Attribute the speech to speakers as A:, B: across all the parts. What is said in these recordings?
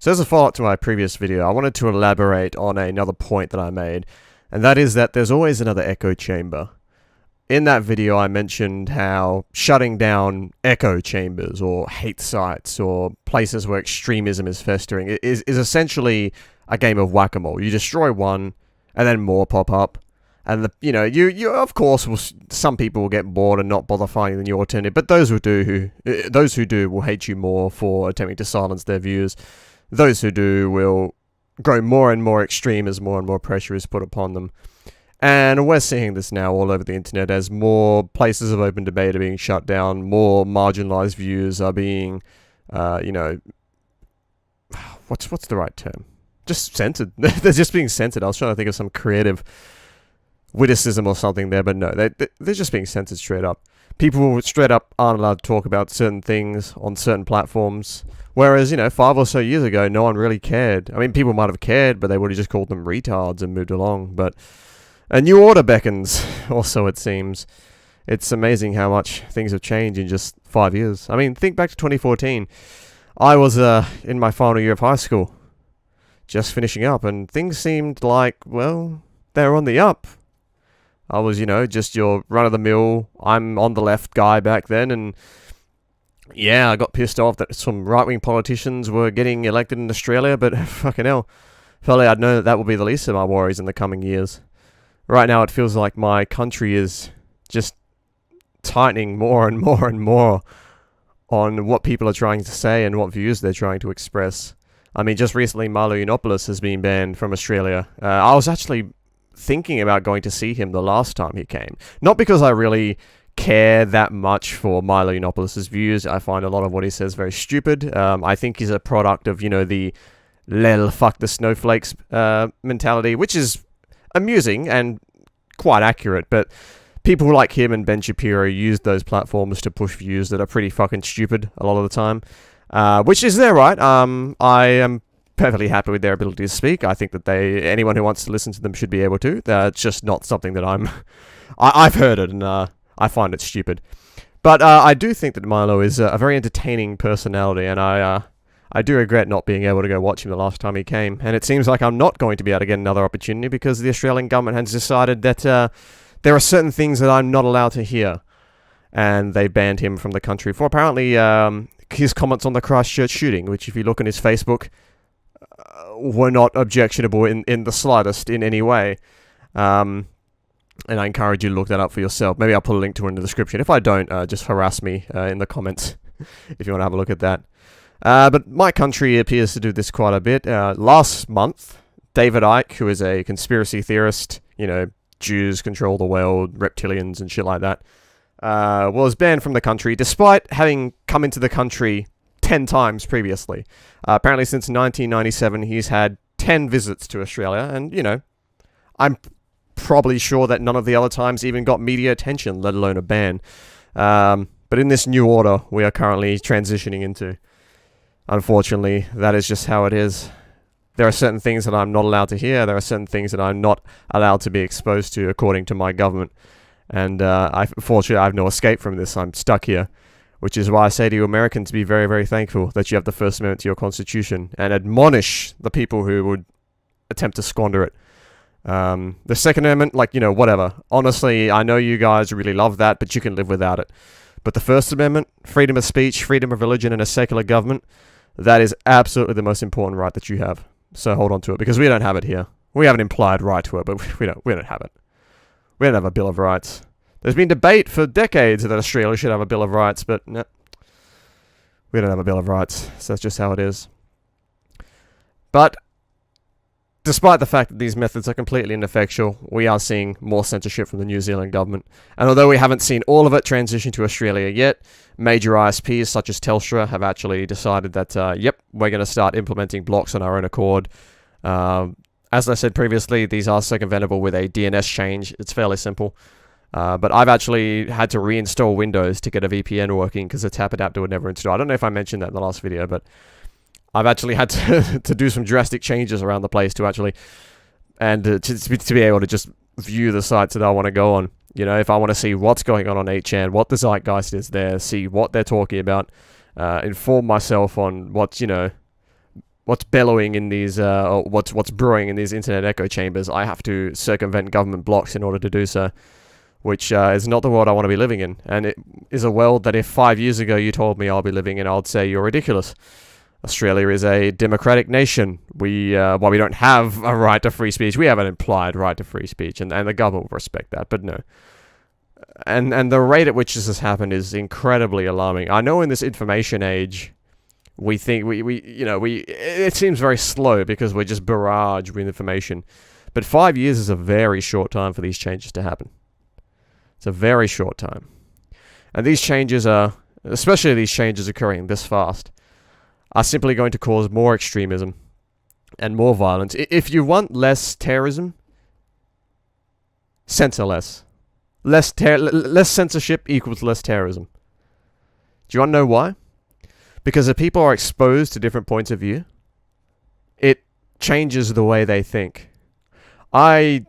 A: So as a follow-up to my previous video, I wanted to elaborate on another point that I made, and that is that there's always another echo chamber. In that video, I mentioned how shutting down echo chambers or hate sites or places where extremism is festering is essentially a game of whack-a-mole. You destroy one, and then more pop up. And you of course some people will get bored and not bother finding the new alternative, but those who do will hate you more for attempting to silence their views. Those who do will grow more and more extreme as more and more pressure is put upon them. And we're seeing this now all over the internet as more places of open debate are being shut down, more marginalized views are being, what's the right term? Just censored. They're just being censored. I was trying to think of some creative witticism or something there, but no, they're just being censored straight up. People straight up aren't allowed to talk about certain things on certain platforms, whereas, 5 or so years ago, no one really cared. I mean, people might have cared, but they would have just called them retards and moved along, but a new order beckons, also it seems. It's amazing how much things have changed in just 5 years. I mean, think back to 2014. I was in my final year of high school, just finishing up, and things seemed like, well, they were on the up. I was, just your run-of-the-mill, I'm on the left guy back then, and yeah, I got pissed off that some right-wing politicians were getting elected in Australia, but fucking hell, felt like I'd know that would be the least of my worries in the coming years. Right now, it feels like my country is just tightening more and more and more on what people are trying to say and what views they're trying to express. I mean, just recently, Milo Yiannopoulos has been banned from Australia. I was actually thinking about going to see him the last time he came. Not because I really care that much for Milo Yiannopoulos' views. I find a lot of what he says very stupid. I think he's a product of, the lel fuck the snowflakes mentality, which is amusing and quite accurate, but people like him and Ben Shapiro use those platforms to push views that are pretty fucking stupid a lot of the time, which is their right. I am perfectly happy with their ability to speak. I think that anyone who wants to listen to them should be able to. It's just not something that I've heard it, and I find it stupid. But I do think that Milo is a very entertaining personality, and I do regret not being able to go watch him the last time he came. And it seems like I'm not going to be able to get another opportunity because the Australian government has decided that there are certain things that I'm not allowed to hear. And they banned him from the country for apparently his comments on the Christchurch shooting, which if you look on his Facebook, were not objectionable in the slightest in any way. And I encourage you to look that up for yourself. Maybe I'll put a link to it in the description. If I don't, just harass me in the comments if you want to have a look at that. But my country appears to do this quite a bit. Last month, David Icke, who is a conspiracy theorist, Jews control the world, reptilians and shit like that, was banned from the country despite having come into the country 10 times previously. Apparently since 1997, he's had 10 visits to Australia, and, I'm probably sure that none of the other times even got media attention, let alone a ban. But in this new order we are currently transitioning into, unfortunately, that is just how it is. There are certain things that I'm not allowed to hear. There are certain things that I'm not allowed to be exposed to according to my government. And unfortunately, I have no escape from this. I'm stuck here. Which is why I say to you Americans, be very, very thankful that you have the First Amendment to your Constitution and admonish the people who would attempt to squander it. The Second Amendment, whatever. Honestly, I know you guys really love that, but you can live without it. But the First Amendment, freedom of speech, freedom of religion, and a secular government, that is absolutely the most important right that you have. So hold on to it, because we don't have it here. We have an implied right to it, but we don't have it. We don't have a Bill of Rights. There's been debate for decades that Australia should have a Bill of Rights, but no, we don't have a Bill of Rights, so that's just how it is. But despite the fact that these methods are completely ineffectual, we are seeing more censorship from the New Zealand government. And although we haven't seen all of it transition to Australia yet, major ISPs such as Telstra have actually decided that, yep, we're going to start implementing blocks on our own accord. As I said previously, these are circumventable with a DNS change. It's fairly simple. But I've actually had to reinstall Windows to get a VPN working because the tap adapter would never install. I don't know if I mentioned that in the last video, but I've actually had to do some drastic changes around the place to actually, and to be able to just view the sites that I want to go on. If I want to see what's going on 8chan, what the zeitgeist is there, see what they're talking about, inform myself on what's, what's bellowing in these, or what's brewing in these internet echo chambers, I have to circumvent government blocks in order to do so, which is not the world I want to be living in. And it is a world that if 5 years ago you told me I'll be living in, I'd say you're ridiculous. Australia is a democratic nation. While we don't have a right to free speech, we have an implied right to free speech, and the government will respect that, but no. And the rate at which this has happened is incredibly alarming. I know in this information age, we think it seems very slow because we're just barraged with information. But 5 years is a very short time for these changes to happen. It's a very short time. And these changes especially these changes occurring this fast, are simply going to cause more extremism and more violence. If you want less terrorism, censor less. Less censorship equals less terrorism. Do you want to know why? Because if people are exposed to different points of view, it changes the way they think. I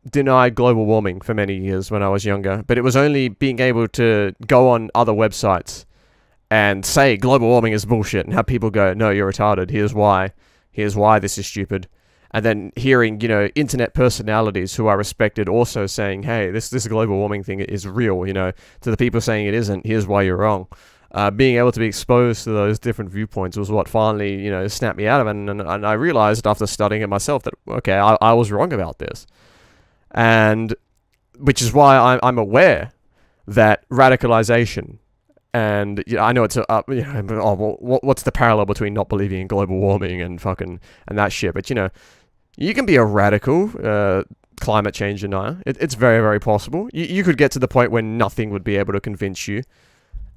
A: denied global warming for many years when I was younger, but it was only being able to go on other websites and say global warming is bullshit and have people go, no, you're retarded, here's why this is stupid. And then hearing, internet personalities who are respected also saying, hey, this global warming thing is real, to the people saying it isn't, here's why you're wrong. Being able to be exposed to those different viewpoints was what finally, snapped me out of it. And I realized after studying it myself that, okay, I was wrong about this. And which is why I'm aware that radicalization, and I know it's what's the parallel between not believing in global warming and that shit? But you can be a radical climate change denier. It's very, very possible. You could get to the point where nothing would be able to convince you,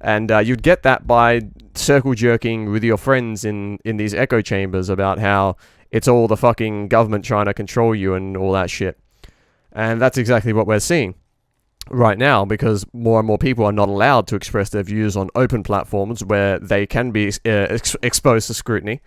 A: and you'd get that by circle jerking with your friends in these echo chambers about how it's all the fucking government trying to control you and all that shit. And that's exactly what we're seeing right now, because more and more people are not allowed to express their views on open platforms where they can be exposed to scrutiny.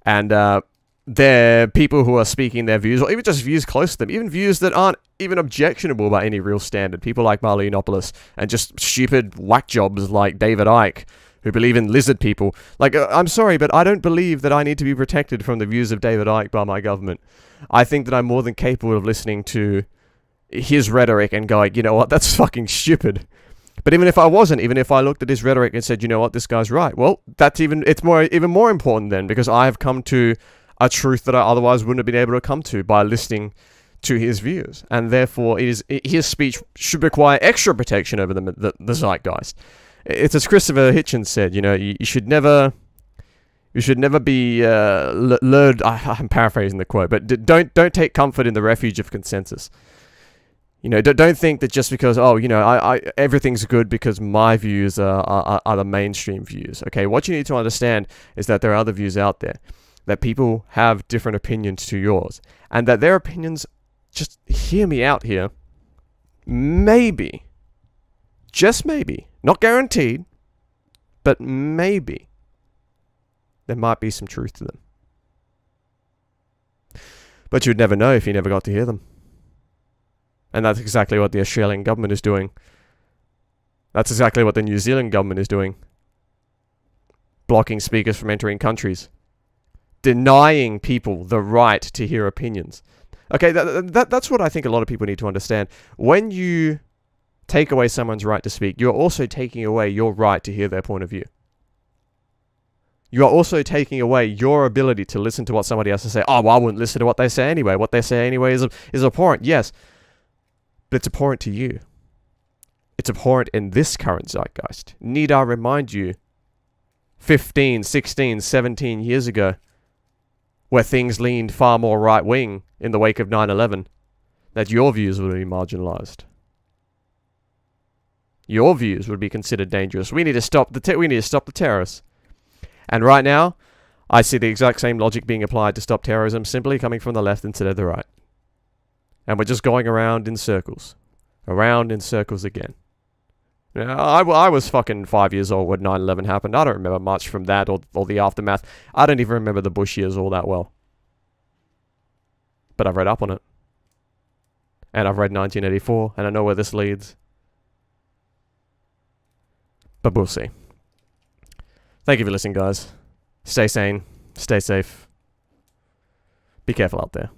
A: And they're people who are speaking their views, or even just views close to them, even views that aren't even objectionable by any real standard. People like Marleyanopoulos and just stupid whack jobs like David Icke, who believe in lizard people. Like, I'm sorry, but I don't believe that I need to be protected from the views of David Icke by my government. I think that I'm more than capable of listening to his rhetoric and going, you know what, that's fucking stupid. But even if I wasn't, even if I looked at his rhetoric and said, you know what, this guy's right, well, it's even more important then, because I have come to a truth that I otherwise wouldn't have been able to come to by listening to his views. And therefore, his speech should require extra protection over the zeitgeist. It's as Christopher Hitchens said, you should never be lured. I'm paraphrasing the quote, but don't take comfort in the refuge of consensus. Don't think that just because, everything's good because my views are the mainstream views. Okay, what you need to understand is that there are other views out there, that people have different opinions to yours, and that their opinions, just hear me out here, maybe, just maybe, not guaranteed, but maybe, there might be some truth to them. But you'd never know if you never got to hear them. And that's exactly what the Australian government is doing. That's exactly what the New Zealand government is doing. Blocking speakers from entering countries. Denying people the right to hear opinions. Okay, that's what I think a lot of people need to understand. When you take away someone's right to speak, you're also taking away your right to hear their point of view. You are also taking away your ability to listen to what somebody else has to say. Oh, well, I wouldn't listen to what they say anyway. What they say anyway is abhorrent. Yes. But it's abhorrent to you. It's abhorrent in this current zeitgeist. Need I remind you, 15, 16, 17 years ago, where things leaned far more right-wing in the wake of 9/11, that your views would be marginalized. Your views would be considered dangerous. We need to stop the terrorists. And right now, I see the exact same logic being applied to stop terrorism, simply coming from the left instead of the right. And we're just going around in circles again. I was fucking 5 years old when 9/11 happened. I don't remember much from that or the aftermath. I don't even remember the Bush years all that well. But I've read up on it. And I've read 1984, and I know where this leads. But we'll see. Thank you for listening, guys. Stay sane, stay safe, Be careful out there.